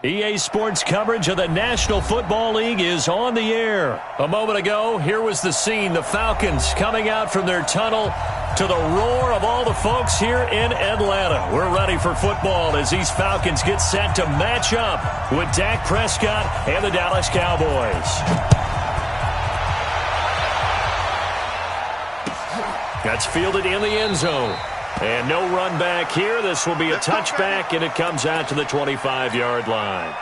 EA Sports coverage of the National Football League is on the air. A moment ago, here was the scene. The Falcons coming out from their tunnel to the roar of all the folks here in Atlanta. We're ready for football as these Falcons get set to match up with Dak Prescott and the Dallas Cowboys. That's fielded in the end zone. And no run back here. This will be a touchback, and it comes out to the 25-yard line.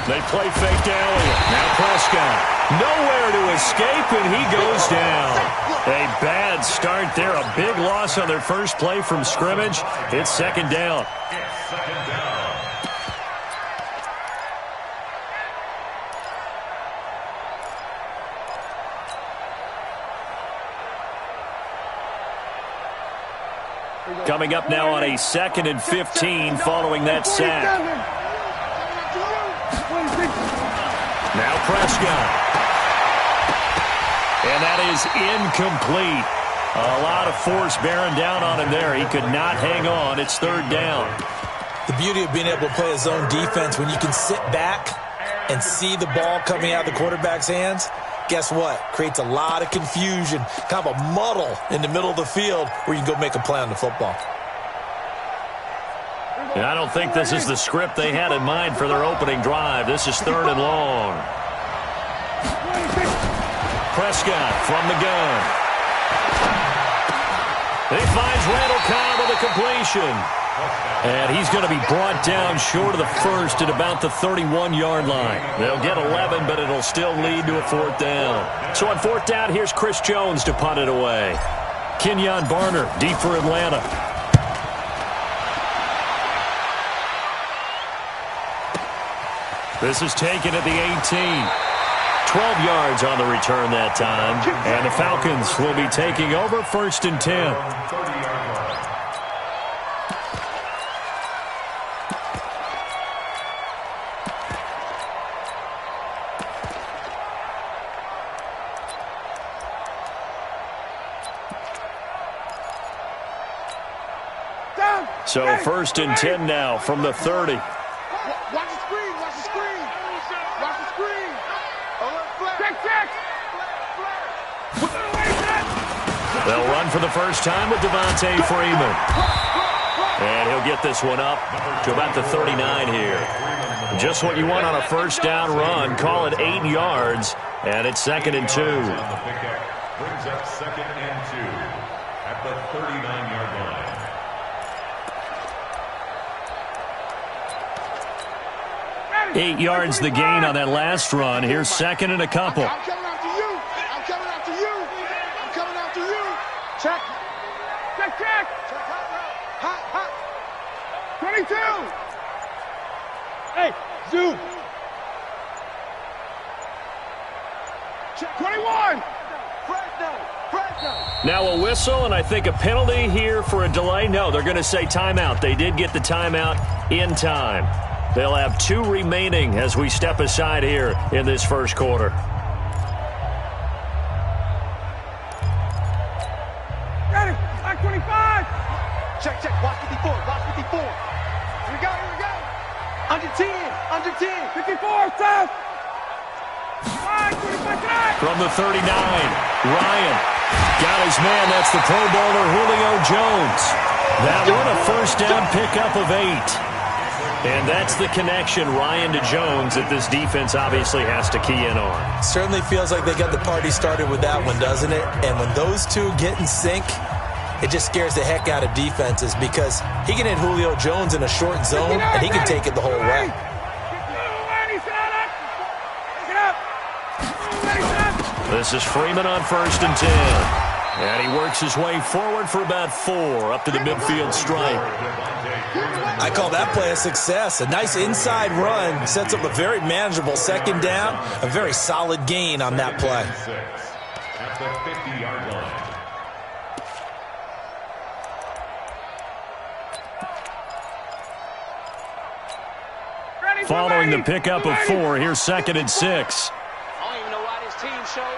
They play fake down. Now Prescott. Nowhere to escape, and he goes down. A bad start there. A big loss on their first play from scrimmage. It's second down. Coming up now on a 2nd and 15 following that sack. Now Prescott. And that is incomplete. A lot of force bearing down on him there. He could not hang on. It's third down. The beauty of being able to play a zone defense, when you can sit back and see the ball coming out of the quarterback's hands, guess what? Creates a lot of confusion, kind of a muddle in the middle of the field where you can go make a play on the football. And I don't think this is the script they had in mind for their opening drive. This is third and long. Prescott from the gun. He finds Randall Cobb with a completion. And he's going to be brought down short of the first at about the 31-yard line. They'll get 11, but it'll still lead to a fourth down. So on fourth down, here's Chris Jones to punt it away. Kenyon Barner, deep for Atlanta. This is taken at the 18. 12 yards on the return that time. And the Falcons will be taking over first and 10. So first and 10 now from the 30. Watch the screen, watch the screen. Watch the screen. Check. They'll run for the first time with Devontae Freeman. And he'll get this one up to about the 39 here. Just what you want on a first down run. Call it 8 yards. And it's 2nd and 2. Brings up 2nd and 2 at the 39-yard line. 8 yards the gain on that last run. Here's 2nd and a couple. I'm coming after you. I'm coming after you. I'm coming after you. Check. Hot. 22. Hey, zoom. Check. 21. Now a whistle, and I think a penalty here for a delay. No, they're going to say timeout. They did get the timeout in time. They'll have 2 remaining as we step aside here in this first quarter. Ready, 25. Check. Watch 54. Here we go. Under 10. 54, stop. From the 39, Ryan got his man. That's the Pro Bowler Julio Jones. That one a first down pickup of 8. And that's the connection, Ryan to Jones, that this defense obviously has to key in on. Certainly feels like they got the party started with that one, doesn't it? And when those two get in sync, it just scares the heck out of defenses because he can hit Julio Jones in a short zone, and he can take it the whole way. This is Freeman on first and 10. And he works his way forward for about 4 up to the midfield stripe. I call that play a success. A nice inside run sets up a very manageable second down, a very solid gain on that play. At the 50-yard line. following the pickup of 4. Here's 2nd and 6. I don't even know why this team showed up.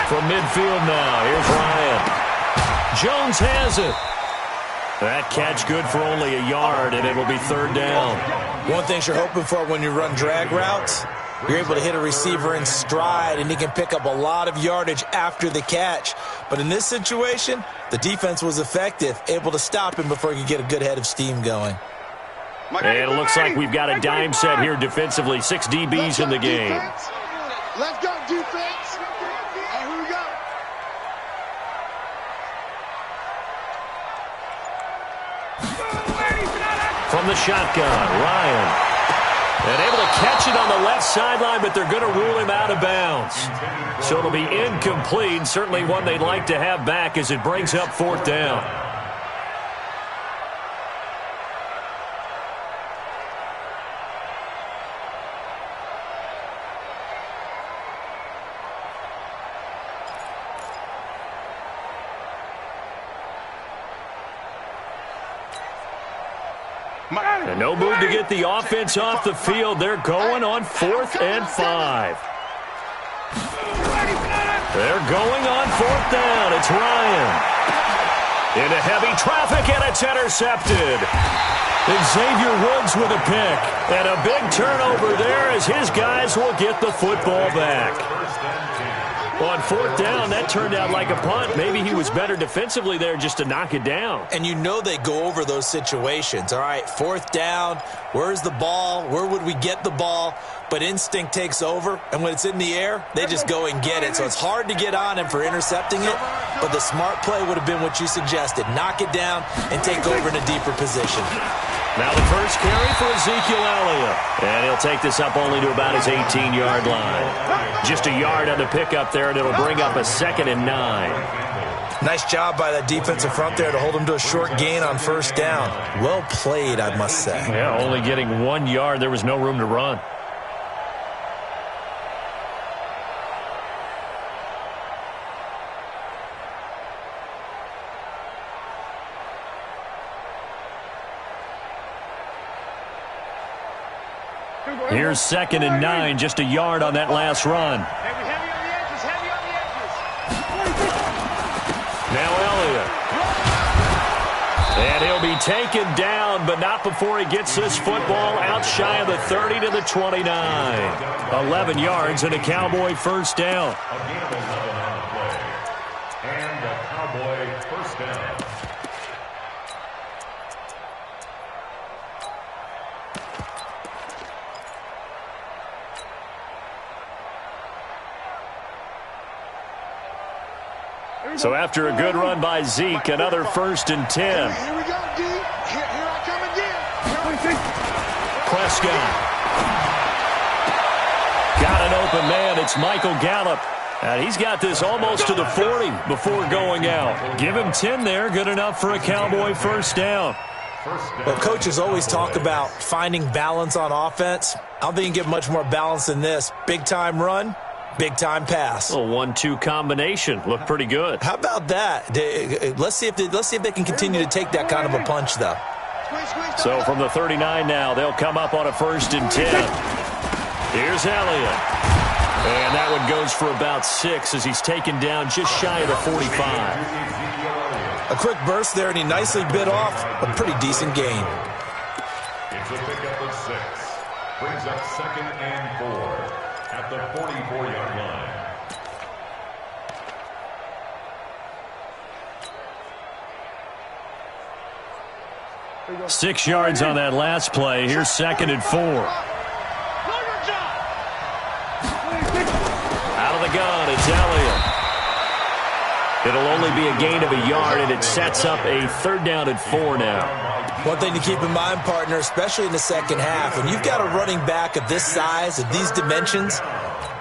From midfield now, here's Ryan. Jones has it. That catch good for only a yard, and it'll be 3rd down. One thing you're hoping for when you run drag routes, you're able to hit a receiver in stride, and he can pick up a lot of yardage after the catch. But in this situation, the defense was effective, able to stop him before he could get a good head of steam going. And it looks like we've got a dime set here defensively. 6 DBs in the game. Let's go, defense. And here we go. From the shotgun, Ryan. And able to catch it on the left sideline, but they're going to rule him out of bounds. So it'll be incomplete. Certainly one they'd like to have back as it brings up 4th down. And no move to get the offense off the field. They're going on 4th and 5. They're going on 4th down. It's Ryan. Into heavy traffic, and it's intercepted. Xavier Woods with a pick. And a big turnover there as his guys will get the football back. On 4th down, that turned out like a punt. Maybe he was better defensively there just to knock it down. And you know they go over those situations. All right, 4th down, where's the ball? Where would we get the ball? But instinct takes over, and when it's in the air, they just go and get it. So it's hard to get on him for intercepting it, but the smart play would have been what you suggested. Knock it down and take over in a deeper position. Now the first carry for Ezekiel Elliott. And he'll take this up only to about his 18-yard line. Just a yard on the pickup there, and it'll bring up a 2nd and 9. Nice job by that defensive front there to hold him to a short gain on 1st down. Well played, I must say. Yeah, only getting 1 yard. There was no room to run. Here's 2nd and 9, just a yard on that last run. Heavy on the edges, heavy on the edges. Now Elliott. And he'll be taken down, but not before he gets this football out shy of the 30 to the 29. 11 yards and a Cowboy 1st down. A gain of 11 on the play. And a Cowboy 1st down. So after a good run by Zeke, another 1st and 10. Here we go, D. Here I come again. Prescott. Got an open man. It's Michael Gallup. And he's got this almost to the 40 before going out. Give him 10 there. Good enough for a Cowboy 1st down. Well, coaches always talk about finding balance on offense. I don't think you can get much more balance than this. Big-time run. Big-time pass. A 1-2 combination. Looked pretty good. How about that? Let's see if they can continue to take that kind of a punch, though. So from the 39 now, they'll come up on a 1st and 10. Here's Elliott. And that one goes for about 6 as he's taken down just shy of the 45. A quick burst there, and he nicely bit off a pretty decent gain. It's a pickup of 6. Brings up 2nd and 4. At the 44-yard line. 6 yards on that last play. Here's 2nd and 4. Out of the gun, it's Elliott. It'll only be a gain of a yard, and it sets up a 3rd down and 4 now. One thing to keep in mind, partner, especially in the second half, when you've got a running back of this size, of these dimensions,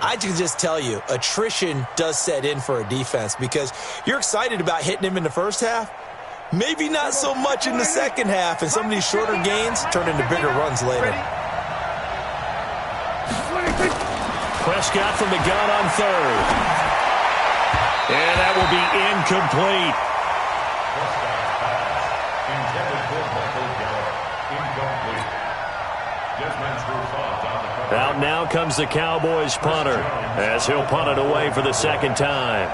I can just tell you, attrition does set in for a defense because you're excited about hitting him in the first half. Maybe not so much in the second half, and some of these shorter gains turn into bigger runs later. Prescott from the gun on 3rd. And that will be incomplete. Intended for Michael Gallup. Incomplete. Just meant through thought on the cover. Out now comes the Cowboys punter as he'll punt it away for the second time.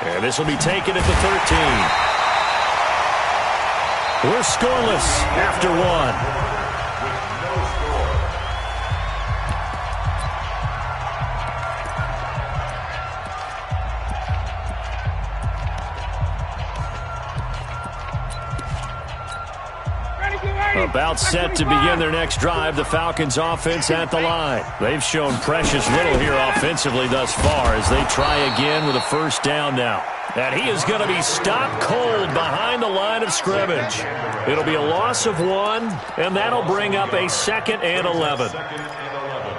And this will be taken at the 13. We're scoreless after one. With no score. About set to begin their next drive, the Falcons offense at the line. They've shown precious little here offensively thus far as they try again with a first down now. And he is going to be stopped cold behind the line of scrimmage. It'll be a loss of 1, and that'll bring up a 2nd and 11. Second and 11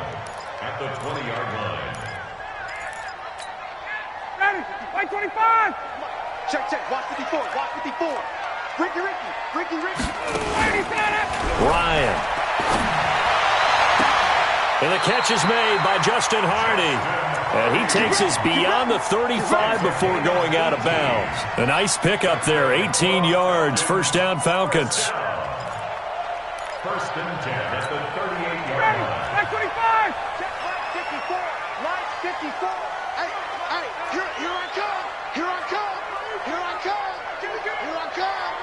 at the 20-yard line. Ready? White 25. Check, check. Watch 54. Watch 54. Ricky. Ryan. And the catch is made by Justin Hardy. And he takes us beyond the 35 before going out of bounds. A nice pickup there, 18 yards, first down Falcons. First and 10 at the 38-yard Ready? line. White 25. Check, White 54. White 54. Hey, here I come. Here I come. Here I come. Here I come.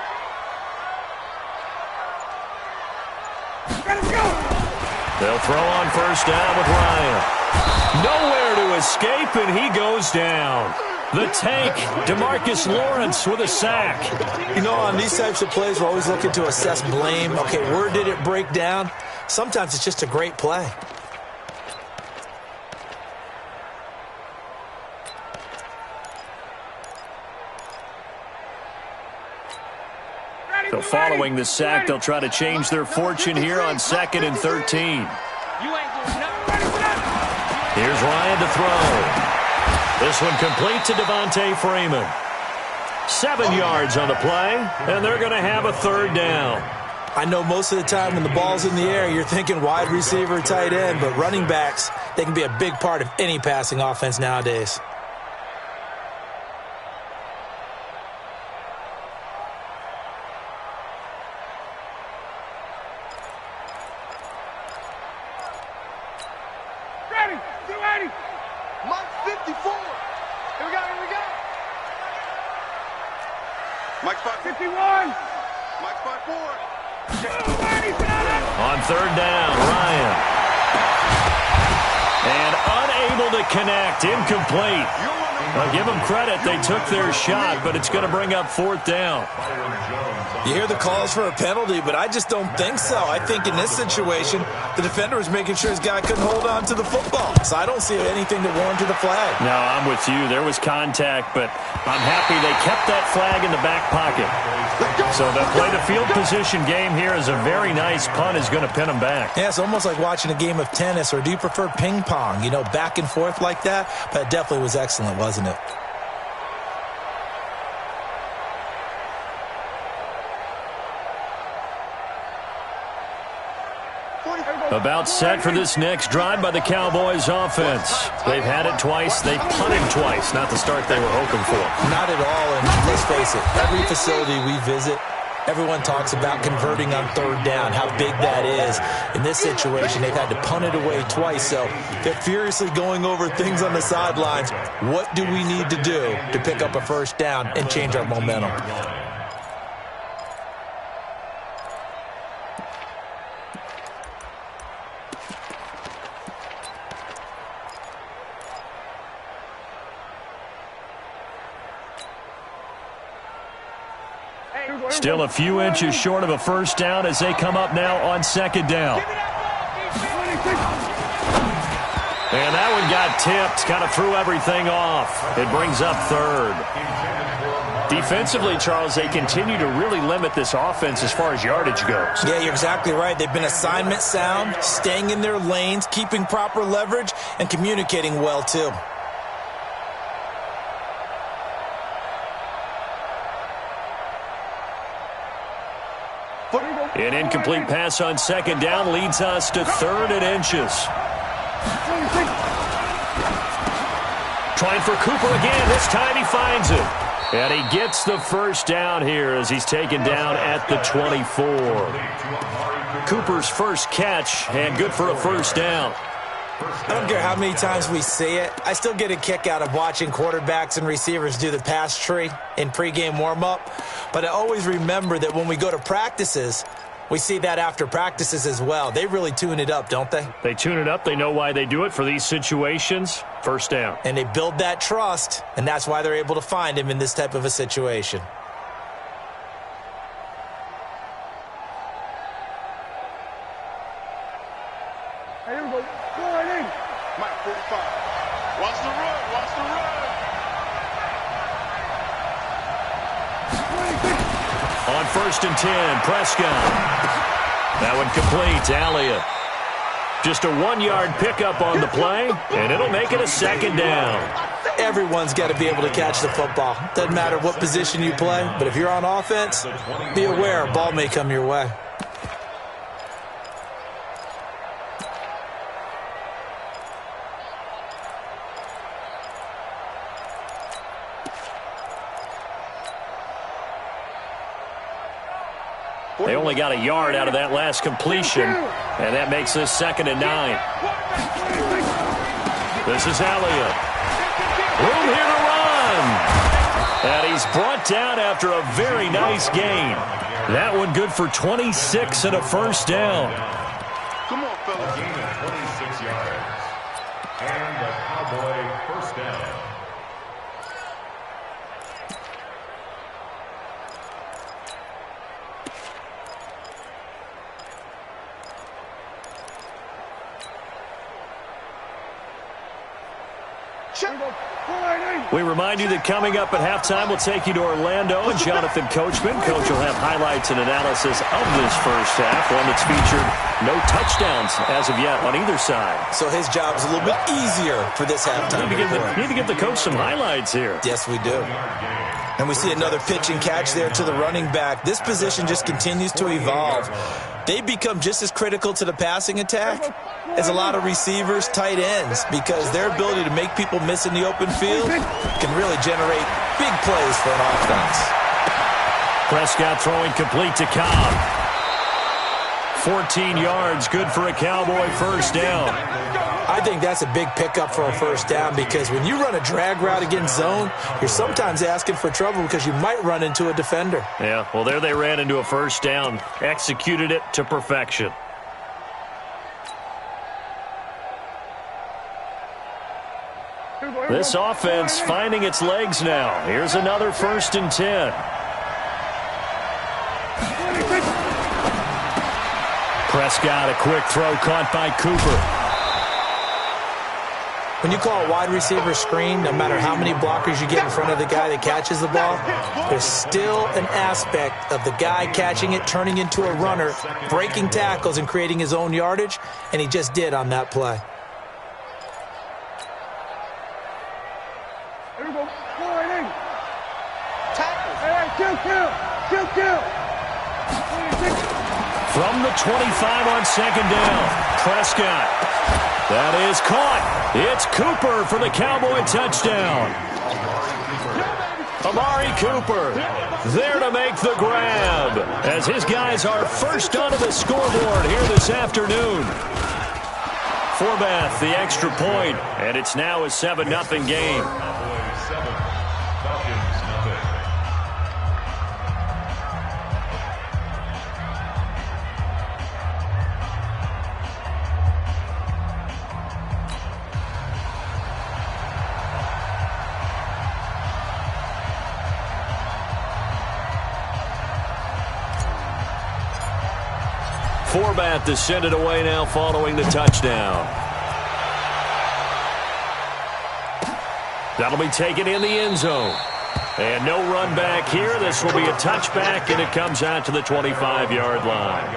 Let's go. They'll throw on first down with Ryan. Nowhere to escape, and he goes down. The tank, DeMarcus Lawrence with a sack. You know, on these types of plays, we're always looking to assess blame. Okay, where did it break down? Sometimes it's just a great play. So following the sack, they'll try to change their fortune here on 2nd and 13. You ain't doing nothing. Here's Ryan to throw. This one complete to Devontae Freeman. 7 yards on the play, and they're going to have a third down. I know most of the time when the ball's in the air, you're thinking wide receiver, tight end, but running backs, they can be a big part of any passing offense nowadays. Ready? 280. Mike 54. Here we go. Mike 51. Mike 54. On third down, Ryan. And unable to connect, incomplete. I'll give them credit, they took their shot, but it's going to bring up fourth down. You hear the calls for a penalty, but I just don't think so. I think in this situation, the defender was making sure his guy couldn't hold on to the football. So I don't see anything that warranted the flag. No, I'm with you. There was contact, but I'm happy they kept that flag in the back pocket. So they'll play the field position game here as a very nice punt is going to pin them back. Yeah, it's almost like watching a game of tennis, or do you prefer ping pong? You know, back and forth like that? But it definitely was excellent, wasn't it? About set for this next drive by the Cowboys offense. They've had it twice. They've punted twice. Not the start they were hoping for. Not at all, and let's face it, every facility we visit, everyone talks about converting on third down, how big that is. In this situation, they've had to punt it away twice, so they're furiously going over things on the sidelines. What do we need to do to pick up a first down and change our momentum? Still a few inches short of a first down as they come up now on second down. And that one got tipped, kind of threw everything off. It brings up third. Defensively, Charles, they continue to really limit this offense as far as yardage goes. Yeah, you're exactly right. They've been assignment sound, staying in their lanes, keeping proper leverage, and communicating well, too. An incomplete pass on second down leads us to 3rd and inches. Trying for Cooper again. This time he finds it. And he gets the first down here as he's taken down at the 24. Cooper's first catch, and good for a first down. I don't care how many times we see it. I still get a kick out of watching quarterbacks and receivers do the pass tree in pregame warm-up. But I always remember that when we go to practices, we see that after practices as well. They really tune it up, don't they? They tune it up. They know why they do it for these situations. First down. And they build that trust, and that's why they're able to find him in this type of a situation. Hey, here we go. Go right in. Mike, 45. Watch the run. Watch the run. On 1st and 10, Prescott. That one complete to Elliott. Just a 1-yard pickup on the play, and it'll make it a 2nd down. Everyone's got to be able to catch the football. Doesn't matter what position you play, but if you're on offense, be aware a ball may come your way. They only got a yard out of that last completion, and that makes this 2nd and 9. This is Elliott. Room here to run. And he's brought down after a very nice gain. That one good for 26 and a first down. Come on, fellas. A gain of 26 yards. And the Cowboy first down. We remind you that coming up at halftime, we'll take you to Orlando and Jonathan Coachman. Coach will have highlights and analysis of this first half, one that's featured no touchdowns as of yet on either side. So his job's a little bit easier for this halftime. Need to give the coach some highlights here. Yes, we do. And we see another pitch and catch there to the running back. This position just continues to evolve. They become just as critical to the passing attack as a lot of receivers, tight ends, because their ability to make people miss in the open field can really generate big plays for an offense. Prescott throwing complete to Cobb. 14 yards, good for a Cowboy first down. I think that's a big pickup for a first down because when you run a drag route against zone, you're sometimes asking for trouble because you might run into a defender. Yeah, well, there they ran into a first down, executed it to perfection. This offense finding its legs now. Here's another 1st and 10. Prescott, a quick throw caught by Cooper. When you call a wide receiver screen, no matter how many blockers you get in front of the guy that catches the ball, there's still an aspect of the guy catching it, turning into a runner, breaking tackles and creating his own yardage, and he just did on that play. Here we go. Go right in. Tackle. Hey, kill. From the 25 on 2nd down, Prescott. That is caught. It's Cooper for the Cowboy touchdown. Amari Cooper there to make the grab as his guys are first onto the scoreboard here this afternoon. Forbath, the extra point, and it's now a 7-0 game. Cowboys 7, Falcons nothing. Forbath to send it away now following the touchdown. That'll be taken in the end zone. And no run back here. This will be a touchback, and it comes out to the 25-yard line.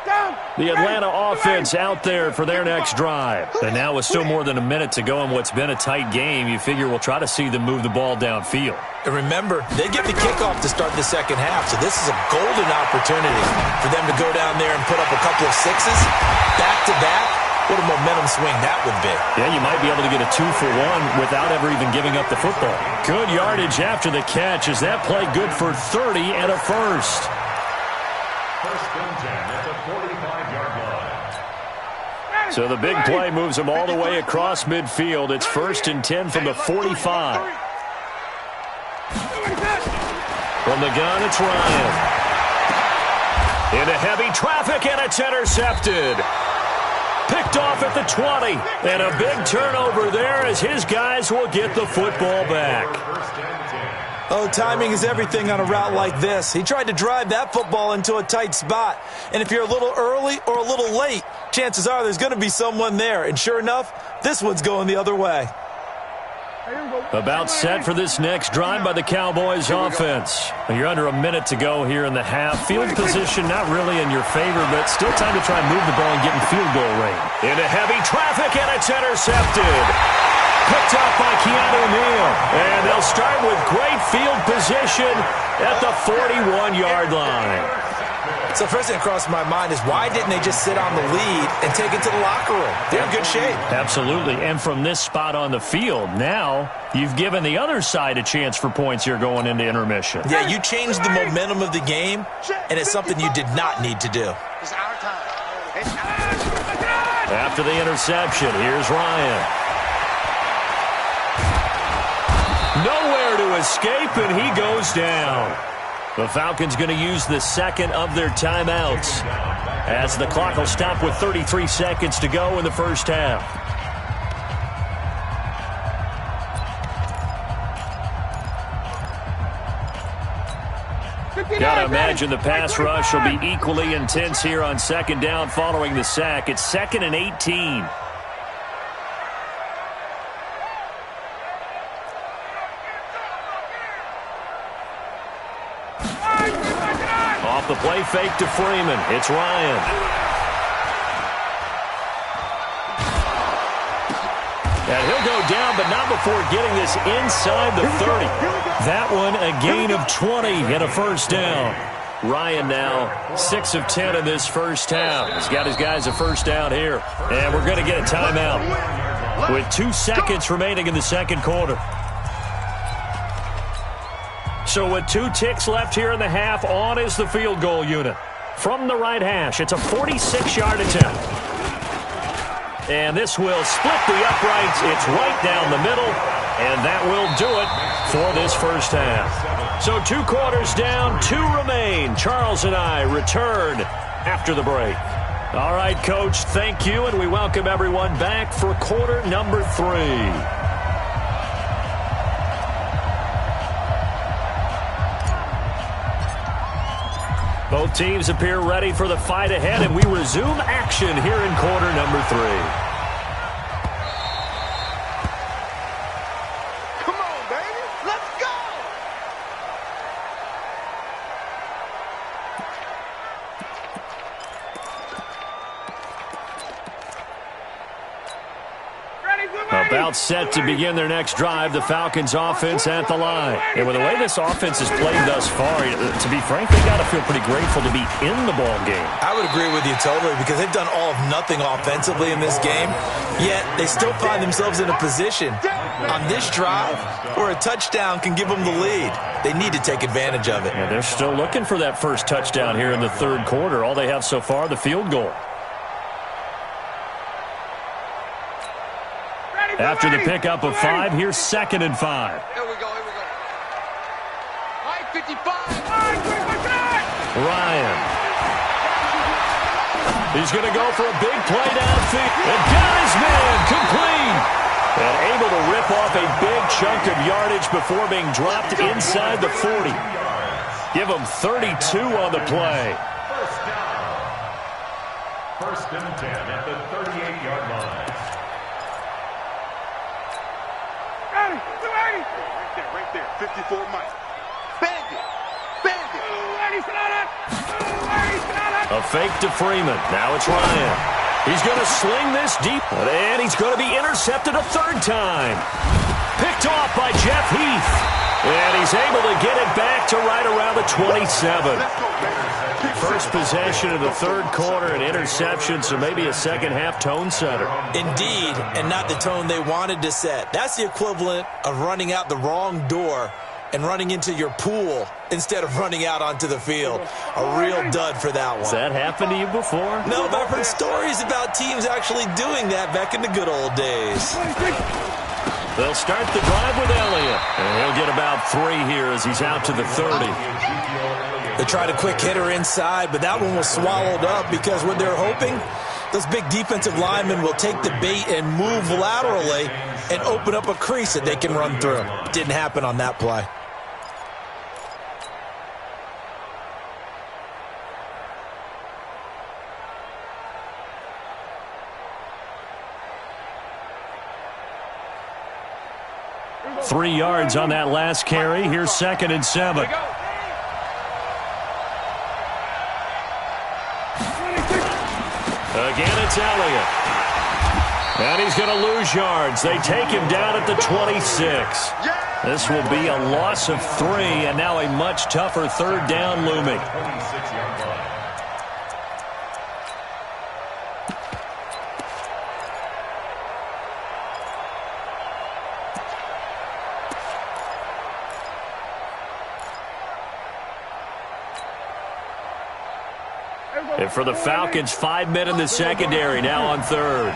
Down. The Atlanta offense out there for their next drive. And now with still more than a minute to go in what's been a tight game, you figure we'll try to see them move the ball downfield. And remember, they get the kickoff to start the second half, so this is a golden opportunity for them to go down there and put up a couple of sixes back-to-back. What a momentum swing that would be. Yeah, you might be able to get a 2-for-1 without ever even giving up the football. Good yardage after the catch. Is that play good for 30 and a first? First and 10 at the 45-yard line. So the big play moves them all the way across midfield. It's first and 10 from the 45. From the gun, it's Ryan. Into heavy traffic, and it's intercepted. Picked off at the 20. And a big turnover there as his guys will get the football back. Oh, timing is everything on a route like this. He tried to drive that football into a tight spot. And if you're a little early or a little late, chances are there's going to be someone there. And sure enough, this one's going the other way. About set for this next drive by the Cowboys offense. You're under a minute to go here in the half. Field position not really in your favor, but still time to try and move the ball and get in field goal range. Into heavy traffic, and it's intercepted. Picked up by Keanu Neal. And they'll start with great field position at the 41-yard line. So first thing that crossed my mind is why didn't they just sit on the lead and take it to the locker room? They're in good shape. Absolutely. And from this spot on the field, now you've given the other side a chance for points here going into intermission. Yeah, you changed the momentum of the game, and it's something you did not need to do. It's our time. It's our time. After the interception, here's Ryan. Nowhere to escape, and he goes down. The Falcons going to use the second of their timeouts as the clock will stop with 33 seconds to go in the first half. Got to imagine the pass rush will be equally intense here on second down following the sack. It's 2nd and 18. Off the play fake to Freeman. It's Ryan. And he'll go down, but not before getting this inside the 30. That one a gain of 20 and a first down. Ryan now 6 of 10 in this first half. He's got his guys a first down here. And we're going to get a timeout with 2 seconds remaining in the second quarter. So with 2 ticks left here in the half, on is the field goal unit. From the right hash, it's a 46-yard attempt. And this will split the uprights. It's right down the middle, and that will do it for this first half. So 2 quarters down, 2 remain. Charles and I return after the break. All right, Coach, thank you, and we welcome everyone back for quarter number 3. Both teams appear ready for the fight ahead, and we resume action here in quarter number 3. Come on, baby. Let's go. About set to begin their next drive, the Falcons offense at the line. And with the way this offense has played thus far, to be frank, they got to feel pretty grateful to be in the ball game. I would agree with you totally because they've done all of nothing offensively in this game, yet they still find themselves in a position on this drive where a touchdown can give them the lead. They need to take advantage of it. Yeah, they're still looking for that first touchdown here in the third quarter. All they have so far, the field goal. After the pickup of 5, here's 2nd and 5. Here we go. Here we go. 55. Ryan. He's going to go for a big play downfield. And got his man complete. And able to rip off a big chunk of yardage before being dropped inside the 40. Give him 32 on the play. First down. First and 10 at the 38-yard line. Right there. 54 Mike. Bandit. Bandit. A fake to Freeman. Now it's Ryan. He's going to sling this deep, and he's going to be intercepted a third time. Picked off by Jeff Heath. And he's able to get it back to right around the 27. First possession of the third quarter, an interception, so maybe a second-half tone setter. Indeed, and not the tone they wanted to set. That's the equivalent of running out the wrong door and running into your pool instead of running out onto the field. A real dud for that one. Has that happened to you before? No, but I've heard stories about teams actually doing that back in the good old days. They'll start the drive with Elliott, and he'll get about 3 here as he's out to the 30. They tried a quick hitter inside, but that one was swallowed up because what they're hoping, those big defensive linemen will take the bait and move laterally and open up a crease that they can run through. Didn't happen on that play. Three yards on that last carry. Here's 2nd and 7. Again, it's Elliott. And he's going to lose yards. They take him down at the 26. This will be a loss of 3, and now a much tougher third down looming. And for the Falcons, 5 men in the secondary, now on third.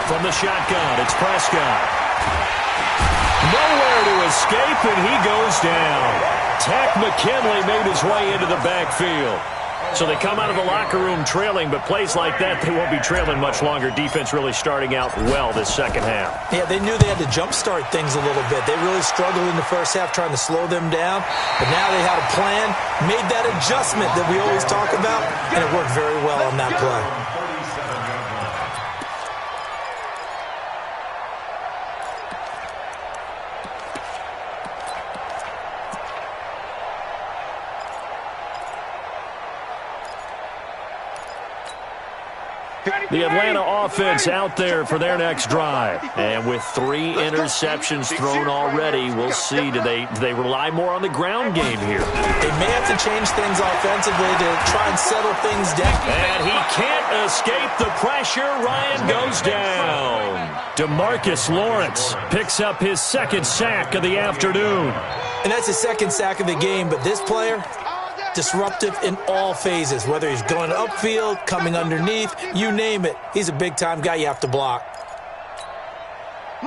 From the shotgun, it's Prescott. Nowhere to escape, and he goes down. Tack McKinley made his way into the backfield. So they come out of the locker room trailing, but plays like that, they won't be trailing much longer. Defense really starting out well this second half. Yeah, they knew they had to jumpstart things a little bit. They really struggled in the first half trying to slow them down, but now they had a plan, made that adjustment that we always talk about, and it worked very well on that play. The Atlanta offense out there for their next drive. And with 3 interceptions thrown already, we'll see. Do they rely more on the ground game here? They may have to change things offensively to try and settle things down. And he can't escape the pressure. Ryan goes down. DeMarcus Lawrence picks up his 2nd sack of the afternoon. And that's his 2nd sack of the game, but this player, disruptive in all phases, whether he's going upfield, coming underneath, you name it. He's a big-time guy you have to block.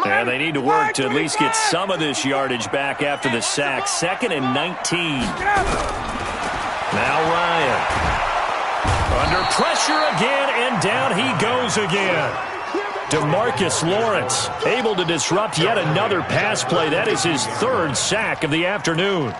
And they need to work to at least get some of this yardage back after the sack. 2nd and 19. Now Ryan. Under pressure again, and down he goes again. DeMarcus Lawrence able to disrupt yet another pass play. That is his 3rd sack of the afternoon.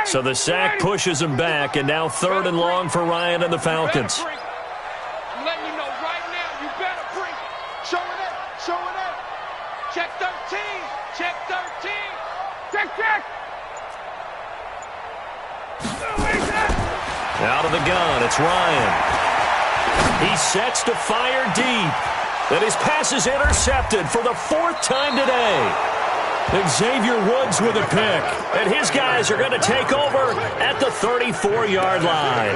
So the sack pushes him back, and now 3rd and long for Ryan and the Falcons. Let me know right now, you better bring it. Show it up, show it up. Check 13, check 13. Check. Out of the gun, it's Ryan. He sets to fire deep. And his pass is intercepted for the 4th time today. Xavier Woods with a pick. And his guys are going to take over at the 34-yard line.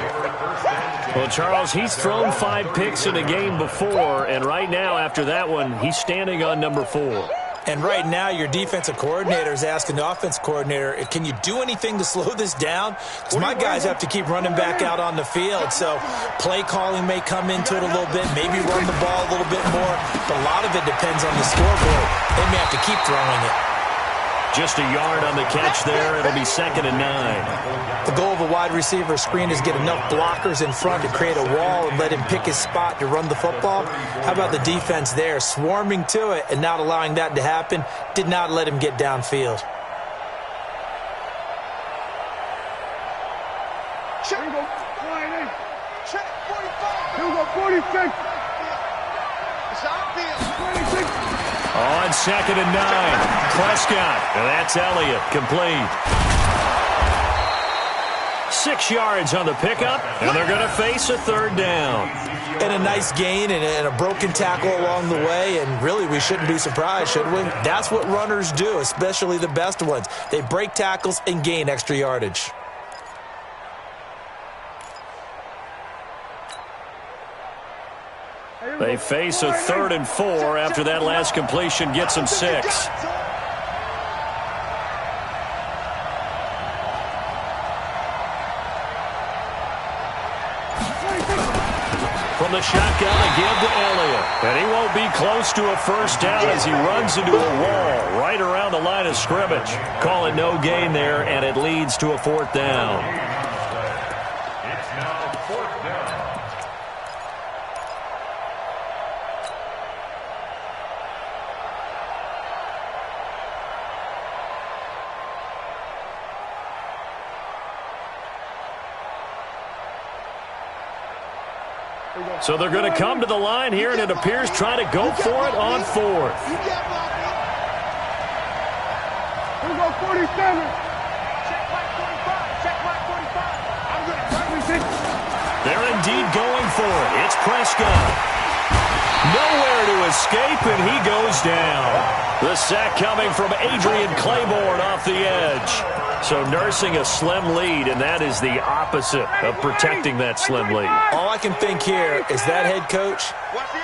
Well, Charles, he's thrown 5 picks in a game before, and right now, after that one, he's standing on number 4. And right now, your defensive coordinator is asking the offense coordinator, can you do anything to slow this down? Because my guys have to keep running back out on the field. So play calling may come into it a little bit, maybe run the ball a little bit more. But a lot of it depends on the scoreboard. They may have to keep throwing it. Just a yard on the catch there. It'll be 2nd and 9. The goal of a wide receiver screen is get enough blockers in front to create a wall and let him pick his spot to run the football. How about the defense there? Swarming to it and not allowing that to happen. Did not let him get downfield. It's outfield. On 2nd and 9, Prescott. And that's Elliott, complete. 6 yards on the pickup, and they're going to face a 3rd down. And a nice gain and a broken tackle along the way, and really we shouldn't be surprised, should we? That's what runners do, especially the best ones. They break tackles and gain extra yardage. They face a 3rd and 4 after that last completion gets them 6. From the shotgun, a give to Elliott. And he won't be close to a 1st down as he runs into a wall right around the line of scrimmage. Call it no gain there, and it leads to a 4th down. It's now 4th down. So they're going to come to the line here, and it appears trying to go for it on 4th. You got Bobby. Here we go, 47. Check back 45. Check back 45. I'm going to They're indeed going for it. It's Prescott. Nowhere to escape, and he goes down. The sack coming from Adrian Claiborne off the edge. So nursing a slim lead, and that is the opposite of protecting that slim lead. All I can think here is that head coach,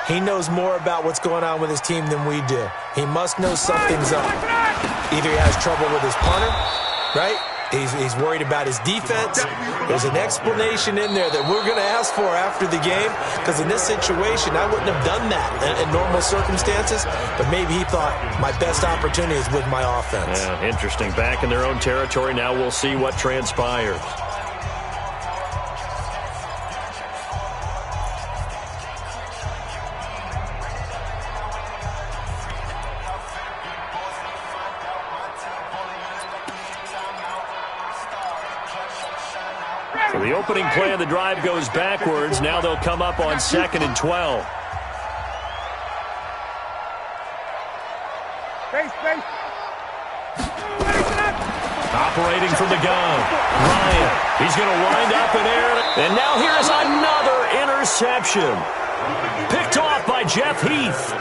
he knows more about what's going on with his team than we do. He must know something's up. Either he has trouble with his punter, right? He's worried about his defense. There's an explanation in there that we're going to ask for after the game, because in this situation, I wouldn't have done that in normal circumstances, but maybe he thought my best opportunity is with my offense. Yeah, interesting. Back in their own territory. Now we'll see what transpires. So the opening play of the drive goes backwards. Now they'll come up on 2nd and 12. Operating from the gun, Ryan. He's going to wind up in air. And now here's another interception. Picked off by Jeff Heath.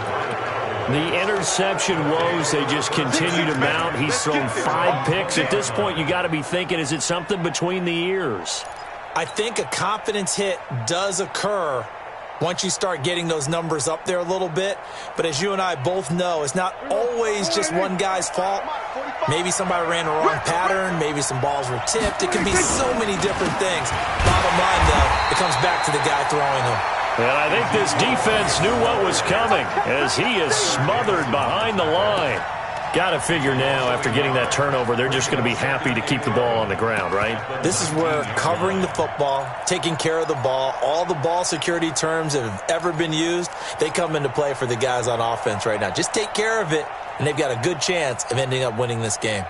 The interception woes, they just continue to mount. He's thrown 5 picks. At this point, you got to be thinking, is it something between the ears? I think a confidence hit does occur once you start getting those numbers up there a little bit. But as you and I both know, it's not always just one guy's fault. Maybe somebody ran the wrong pattern. Maybe some balls were tipped. It can be so many different things. Bottom line, though, it comes back to the guy throwing them. And I think this defense knew what was coming as he is smothered behind the line. Got to figure now, after getting that turnover, they're just going to be happy to keep the ball on the ground, right? This is where covering the football, taking care of the ball, all the ball security terms that have ever been used, they come into play for the guys on offense right now. Just take care of it, and they've got a good chance of ending up winning this game.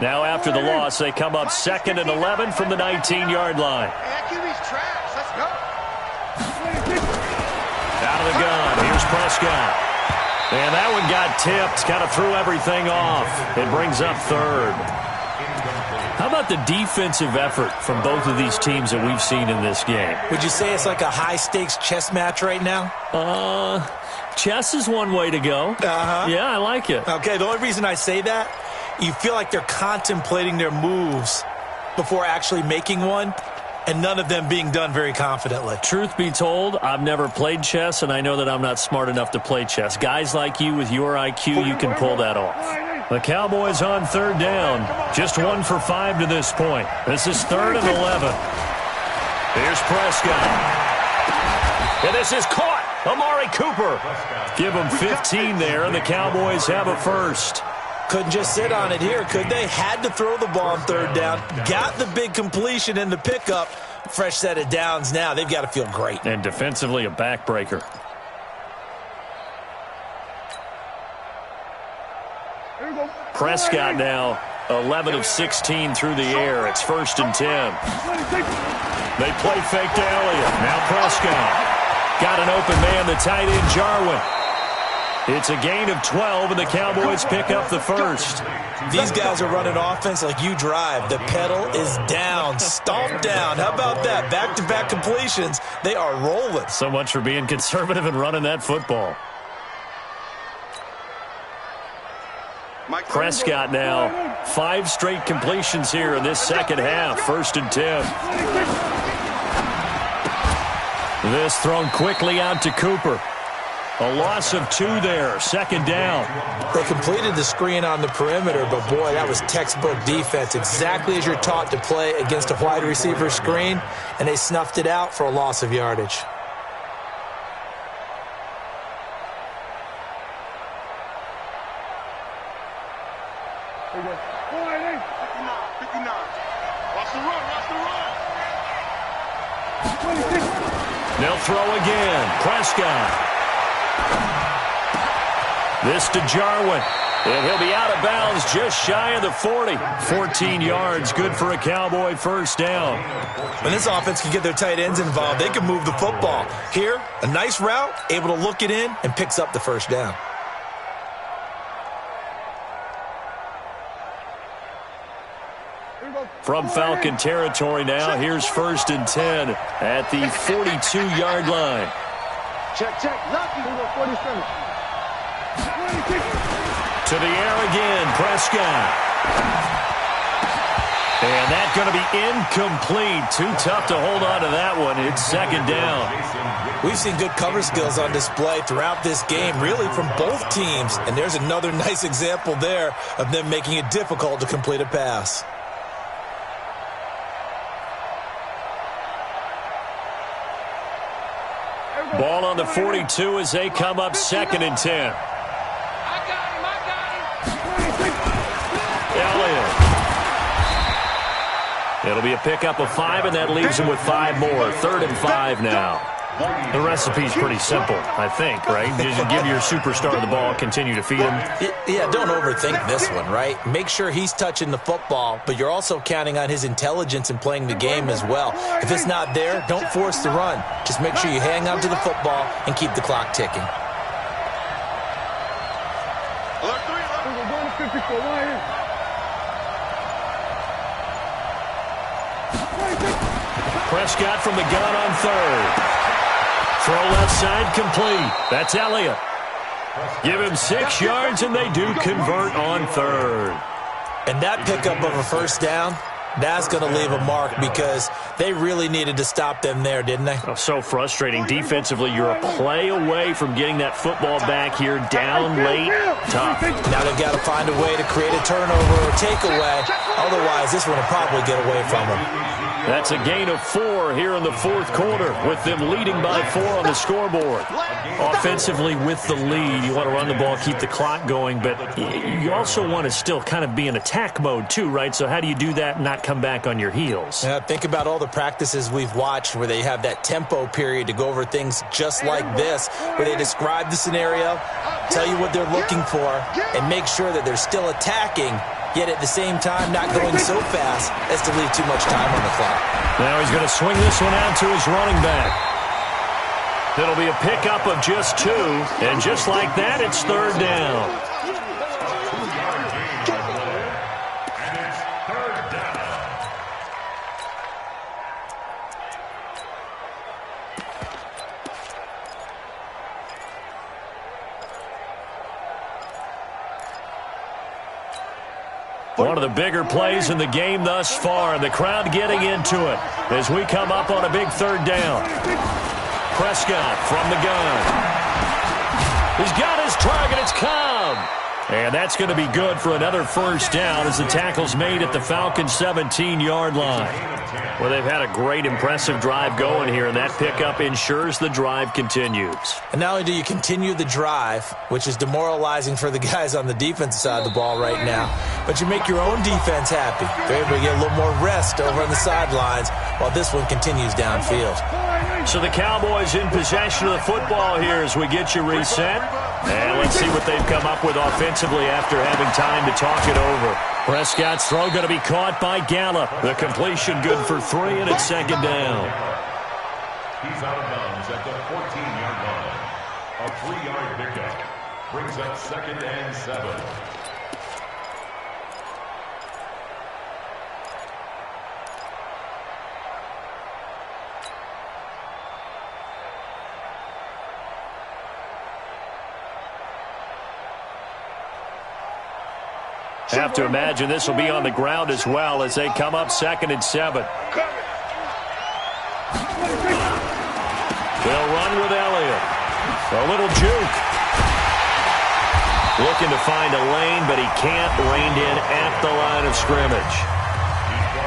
Now after the loss, they come up 2nd and 11 from the 19-yard line. QB's trash. Let's go. Out of the gun, here's Prescott. And that one got tipped, kind of threw everything off. It brings up 3rd. How about the defensive effort from both of these teams that we've seen in this game? Would you say it's like a high-stakes chess match right now? Chess is one way to go. Uh-huh. Yeah, I like it. Okay, the only reason I say that, you feel like they're contemplating their moves before actually making one, and none of them being done very confidently. Truth be told, I've never played chess, and I know that I'm not smart enough to play chess. Guys like you with your IQ, you can pull that off. The Cowboys on 3rd down. Just 1 for 5 to this point. This is 3rd and 11. Here's Prescott. And this is caught. Amari Cooper. Give him 15 there, and the Cowboys have a first. Couldn't just sit on it here, could they? Had to throw the ball on 3rd down. Got the big completion in the pickup. Fresh set of downs now. They've got to feel great. And defensively, a backbreaker. Prescott now 11 of 16 through the air. It's 1st and 10. They play fake to Elliott. Now Prescott. Got an open man, the tight end, Jarwin. It's a gain of 12, and the Cowboys pick up the first. These guys are running offense like you drive. The pedal is down, stomp down. How about that? Back-to-back completions. They are rolling. So much for being conservative and running that football. Prescott now. 5 straight completions here in this second half. 1st and 10. This thrown quickly out to Cooper. A loss of 2 there. 2nd down. They completed the screen on the perimeter, but boy, that was textbook defense. Exactly as you're taught to play against a wide receiver screen, and they snuffed it out for a loss of yardage. They'll throw again. Prescott. This to Jarwin. And he'll be out of bounds just shy of the 40. 14 yards, good for a Cowboy first down. When this offense can get their tight ends involved, they can move the football. Here, a nice route, able to look it in, and picks up the first down. From Falcon territory now, here's 1st and 10 at the 42-yard line. Check. Lucky. 47. To the air again, Prescott. And that's going to be incomplete. Too tough to hold on to that one. It's 2nd down. We've seen good cover skills on display throughout this game, really from both teams. And there's another nice example there of them making it difficult to complete a pass. Ball on the 42 as they come up 2nd and 10. I got Elliott. It'll be a pickup of 5, and that leaves him with 5 more. 3rd and 5 now. The recipe's pretty simple, I think, right? Just give your superstar the ball, continue to feed him. Yeah, don't overthink this one, right? Make sure he's touching the football, but you're also counting on his intelligence in playing the game as well. If it's not there, don't force the run. Just make sure you hang on to the football and keep the clock ticking. Prescott from the gun on 3rd. Throw left side complete. That's Elliott. Give him 6 yards, and they do convert on 3rd. And that pickup of a first down, that's going to leave a mark because they really needed to stop them there, didn't they? Oh, so frustrating. Defensively, you're a play away from getting that football back here down late. Tough. Now they've got to find a way to create a turnover or takeaway. Otherwise, this one will probably get away from them. That's a gain of 4 here in the 4th quarter with them leading by 4 on the scoreboard. Offensively with the lead, you want to run the ball, keep the clock going, but you also want to still kind of be in attack mode too, right? So how do you do that and not come back on your heels? Yeah, think about all the practices we've watched where they have that tempo period to go over things just like this, where they describe the scenario, tell you what they're looking for, and make sure that they're still attacking, yet at the same time not going so fast as to leave too much time on the clock. Now he's going to swing this one out to his running back. It'll be a pickup of just 2, and just like that, it's 3rd down. One of the bigger plays in the game thus far, and the crowd getting into it as we come up on a big 3rd down. Prescott from the gun. He's got his target. It's Cobb. And that's going to be good for another first down as the tackle's made at the Falcons' 17-yard line. Well, they've had a great, impressive drive going here, and that pickup ensures the drive continues. And not only do you continue the drive, which is demoralizing for the guys on the defensive side of the ball right now, but you make your own defense happy. They're able to get a little more rest over on the sidelines while this one continues downfield. So the Cowboys in possession of the football here as we get you reset. And let's see what they've come up with offensively. defensively after having time to talk it over. Prescott's throw going to be caught by Gallup. The completion good for 3, and it's second down. He's out of bounds at the 14-yard line. A 3-yard pickup brings up second and 7. Have to imagine this will be on the ground as well as they come up second and 7. They'll run with Elliott. A little juke. Looking to find a lane, but he can't. Reined in at the line of scrimmage.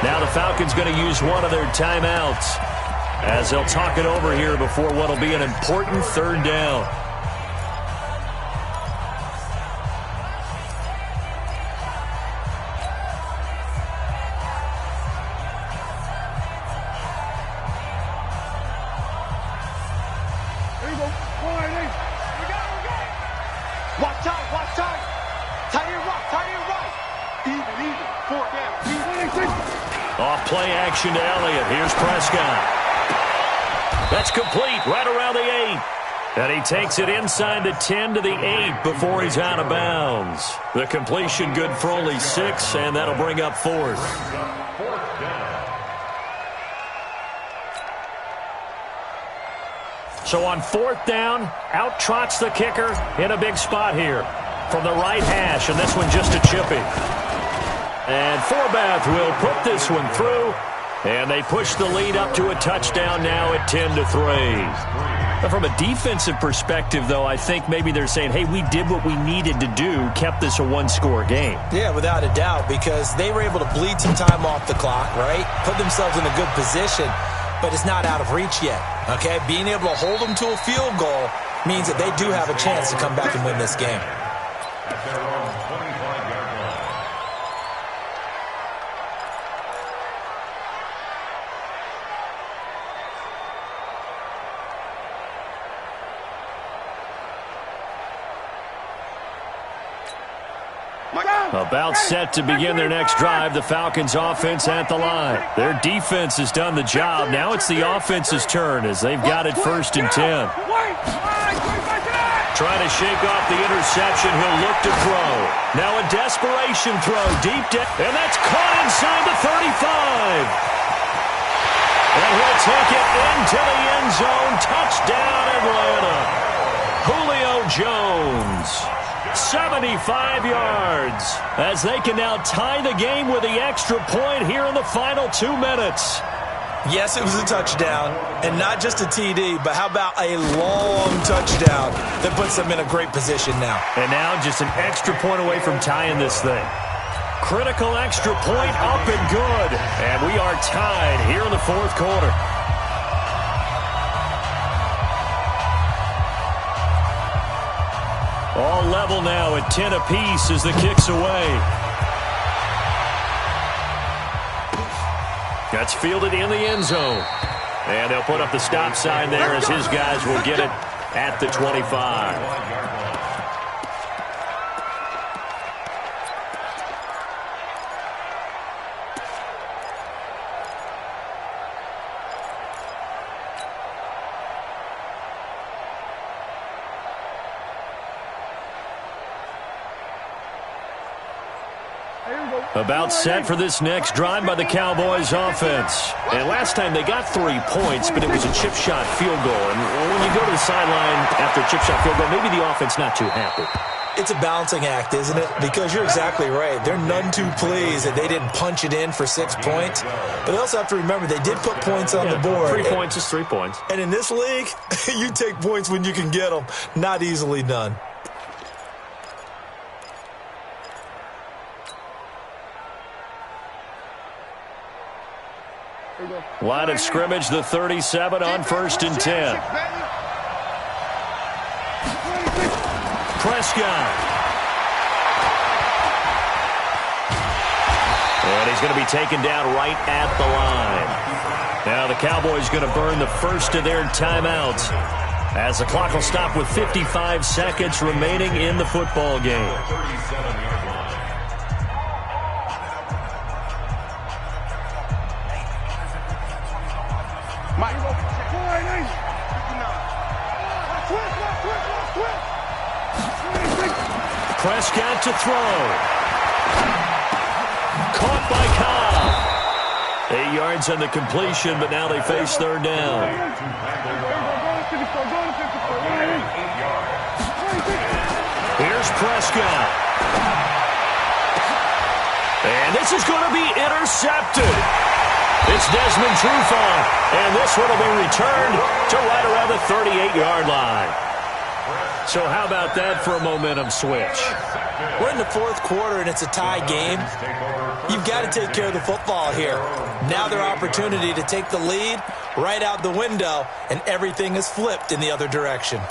Now the Falcons going to use one of their timeouts as they'll talk it over here before what will be an important third down. Off play action to Elliott. Here's Prescott. That's complete right around the 8. And he takes it inside the 10 to the 8 before he's out of bounds. The completion good for only 6, and that'll bring up 4th. So on 4th down, out trots the kicker in a big spot here from the right hash, and this one just a chippy. And Forbath will put this one through, and they push the lead up to a touchdown now at 10-3. But from a defensive perspective, though, I think maybe they're saying, hey, we did what we needed to do, kept this a one-score game. Yeah, without a doubt, because they were able to bleed some time off the clock, right? Put themselves in a good position, but it's not out of reach yet, okay? Being able to hold them to a field goal means that they do have a chance to come back and win this game. At their own 25-yard line. About set to begin their next drive, the Falcons offense at the line. Their defense has done the job. Now it's the offense's turn as they've got it 1st and 10. Trying to shake off the interception. He'll look to throw. Now a desperation throw deep down. And that's caught inside the 35. And he'll take it into the end zone. Touchdown, Atlanta. Julio Jones. 75 yards as they can now tie the game with the extra point here in the final 2 minutes. Yes, it was a touchdown, and not just a TD, but how about a long touchdown that puts them in a great position now. And now just an extra point away from tying this thing. Critical extra point up and good. And we are tied here in the 4th quarter. All level now at 10 apiece as the kick's away. That's fielded in the end zone. And they'll put up the stop sign there as his guys will get it at the 25. About set for this next drive by the Cowboys offense. And last time they got 3 points, but it was a chip shot field goal. And when you go to the sideline after a chip shot field goal, maybe the offense not too happy. It's a balancing act, isn't it? Because you're exactly right. They're none too pleased that they didn't punch it in for 6 points. But they also have to remember they did put points on the board. 3 points is 3 points. And in this league, you take points when you can get them. Not easily done. Line of scrimmage, the 37 on 1st and 10. Prescott. And he's going to be taken down right at the line. Now the Cowboys going to burn the first of their timeouts as the clock will stop with 55 seconds remaining in the football game. Prescott to throw. Caught by Cobb. 8 yards on the completion, but now they face third down. Here's Prescott. And this is going to be intercepted. It's Desmond Trufant, and this one will be returned to right around the 38-yard line. So how about that for a momentum switch? We're in the fourth quarter, and it's a tie game. You've got to take care of the football here. Now their opportunity to take the lead right out the window, and everything is flipped in the other direction.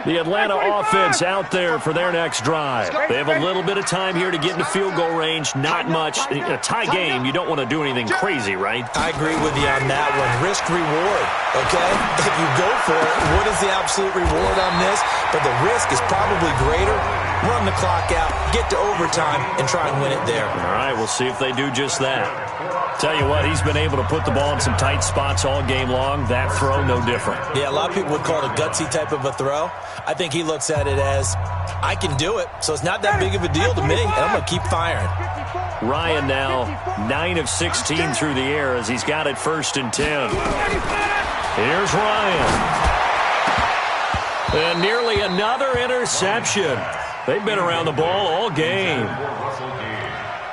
The Atlanta offense out there for their next drive. They have a little bit of time here to get into field goal range. Not much. In a tie game, you don't want to do anything crazy, right? I agree with you on that one. Risk reward, okay? If you go for it, what is the absolute reward on this? But the risk is probably greater. Run the clock out, get to overtime, and try and win it there. All right, we'll see if they do just that. Tell you what, he's been able to put the ball in some tight spots all game long. That throw, no different. Yeah, a lot of people would call it a gutsy type of a throw. I think he looks at it as, I can do it, so it's not that big of a deal to me, and I'm going to keep firing. Ryan now 9 of 16 through the air as he's got it 1st and 10. Here's Ryan. And nearly another interception. They've been around the ball all game.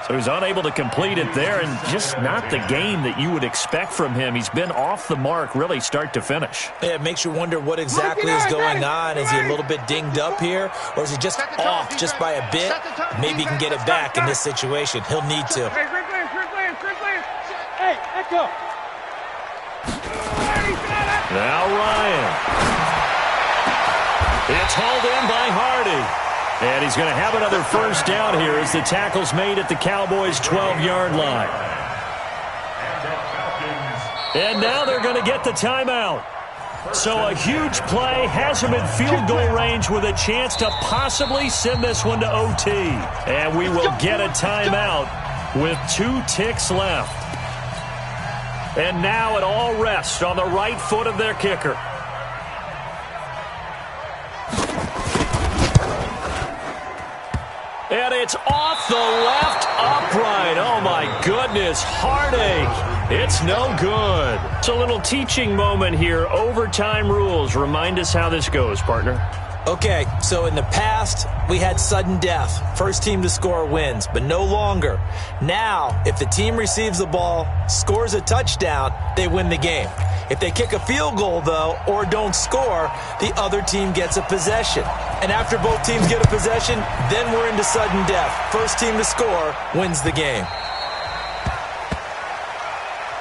So he's unable to complete it there, and just not the game that you would expect from him. He's been off the mark really start to finish. Yeah, it makes you wonder what exactly is going on. Is he a little bit dinged up here, or is he just off just by a bit? Maybe he can get it back in this situation. He'll need to. Hey, echo. Now Ryan. It's hauled in by Hardy. And he's going to have another 1st down here as the tackle's made at the Cowboys' 12-yard line. And now they're going to get the timeout. So a huge play has him in field goal range with a chance to possibly send this one to OT. And we will get a timeout with 2 ticks left. And now it all rests on the right foot of their kicker. And it's off the left upright. Oh, my goodness. Heartache. It's no good. It's a little teaching moment here. Overtime rules. Remind us how this goes, partner. Okay, so in the past, we had sudden death. First team to score wins, but no longer. Now, if the team receives the ball, scores a touchdown, they win the game. If they kick a field goal, though, or don't score, the other team gets a possession. And after both teams get a possession, then we're into sudden death. First team to score wins the game.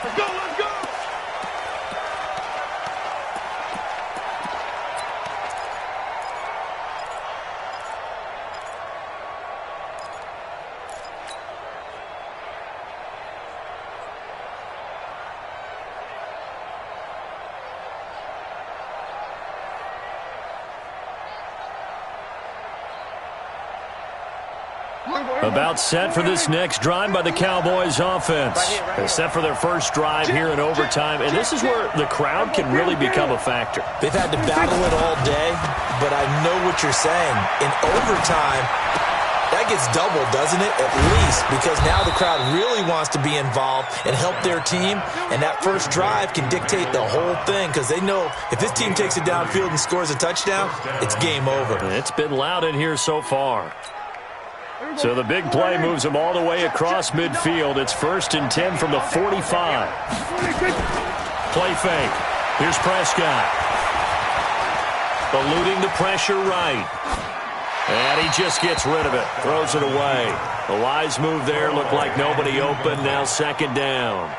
Let's go, let's go. About set for this next drive by the Cowboys offense. They're set for their first drive here in overtime, and this is where the crowd can really become a factor. They've had to battle it all day, but I know what you're saying. In overtime, that gets doubled, doesn't it? At least, because now the crowd really wants to be involved and help their team, and that first drive can dictate the whole thing because they know if this team takes it downfield and scores a touchdown, it's game over. It's been loud in here so far. So the big play moves them all the way across midfield. It's 1st and 10 from the 45. Play fake. Here's Prescott. Eluding the pressure right. And he just gets rid of it. Throws it away. A wise move there. Looked like nobody open. Now 2nd down.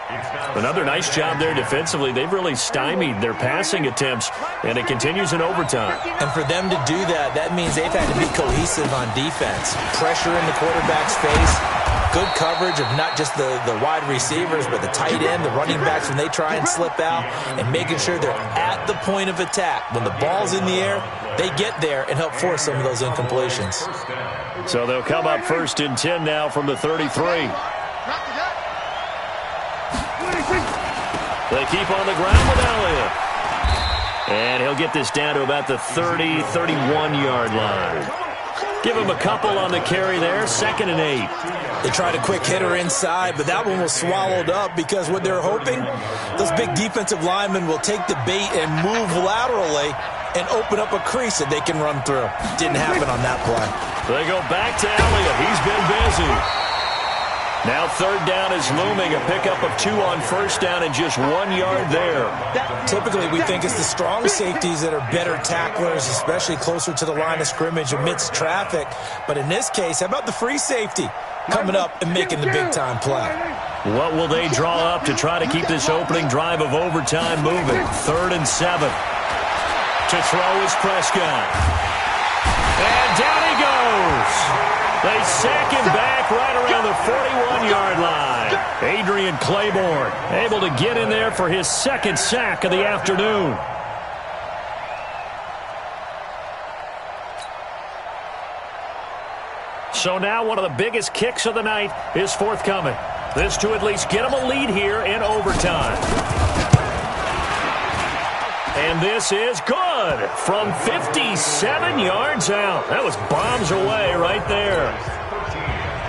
Another nice job there defensively. They've really stymied their passing attempts, and it continues in overtime. And for them to do that, that means they've had to be cohesive on defense. Pressure in the quarterback's face, good coverage of not just the wide receivers, but the tight end, the running backs when they try and slip out, and making sure they're at the point of attack. When the ball's in the air, they get there and help force some of those incompletions. So they'll come up 1st and 10 now from the 33. They keep on the ground with Elliott. And he'll get this down to about the 30, 31-yard line. Give him a couple on the carry there, 2nd and 8. They tried a quick hitter inside, but that one was swallowed up because what they're hoping, those big defensive linemen will take the bait and move laterally and open up a crease that they can run through. Didn't happen on that play. They go back to Elliott. He's been busy. Now 3rd down is looming. A pickup of 2 on 1st down and just 1 yard there. Typically, we think it's the strong safeties that are better tacklers, especially closer to the line of scrimmage amidst traffic. But in this case, how about the free safety coming up and making the big-time play? What will they draw up to try to keep this opening drive of overtime moving? 3rd and 7. To throw is Prescott. And down he goes. They sack him back right around the 41-yard line. Adrian Claiborne able to get in there for his 2nd sack of the afternoon. So now one of the biggest kicks of the night is forthcoming. This to at least get them a lead here in overtime. And this is good from 57 yards out. That was bombs away right there.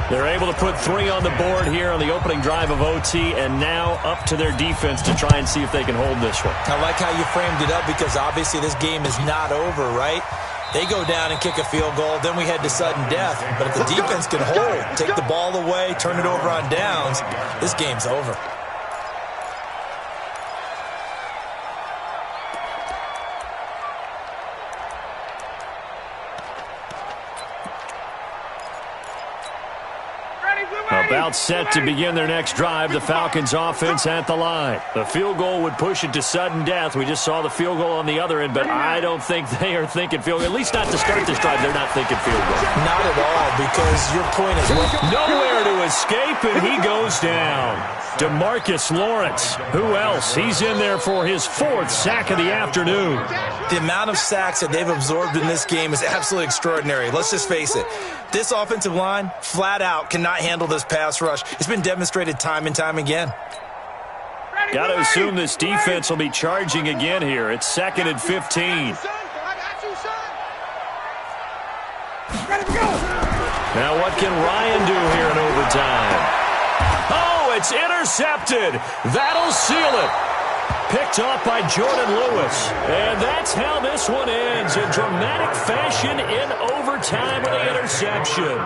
They're able to put 3 on the board here on the opening drive of OT, and now up to their defense to try and see if they can hold this one. I like how you framed it up because obviously this game is not over, right? They go down and kick a field goal, then we head to sudden death. But if the defense can hold, take the ball away, turn it over on downs, this game's over. About set to begin their next drive, the Falcons offense at the line. The field goal would push it to sudden death. We just saw the field goal on the other end, but I don't think they are thinking field goal. At least not to start this drive, they're not thinking field goal. Not at all, because your point is nowhere to escape, and he goes down. DeMarcus Lawrence. Who else? He's in there for his 4th sack of the afternoon. The amount of sacks that they've absorbed in this game is absolutely extraordinary. Let's just face it. This offensive line, flat out, cannot handle this pass rush. It's been demonstrated time and time again. Got to assume this defense will be charging again here. It's 2nd and 15. Now what can Ryan do here in overtime? Oh, it's intercepted. That'll seal it. Picked off by Jordan Lewis. And that's how this one ends. In dramatic fashion in overtime with the interception.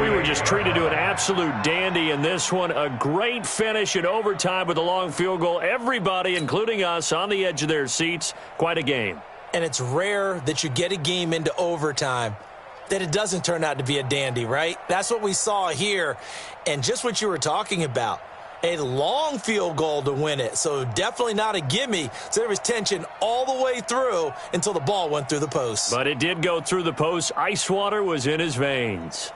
We were just treated to an absolute dandy in this one. A great finish in overtime with a long field goal. Everybody, including us, on the edge of their seats. Quite a game. And it's rare that you get a game into overtime that it doesn't turn out to be a dandy, right? That's what we saw here. And just what you were talking about. A long field goal to win it. So definitely not a gimme. So there was tension all the way through until the ball went through the post. But it did go through the post. Ice water was in his veins.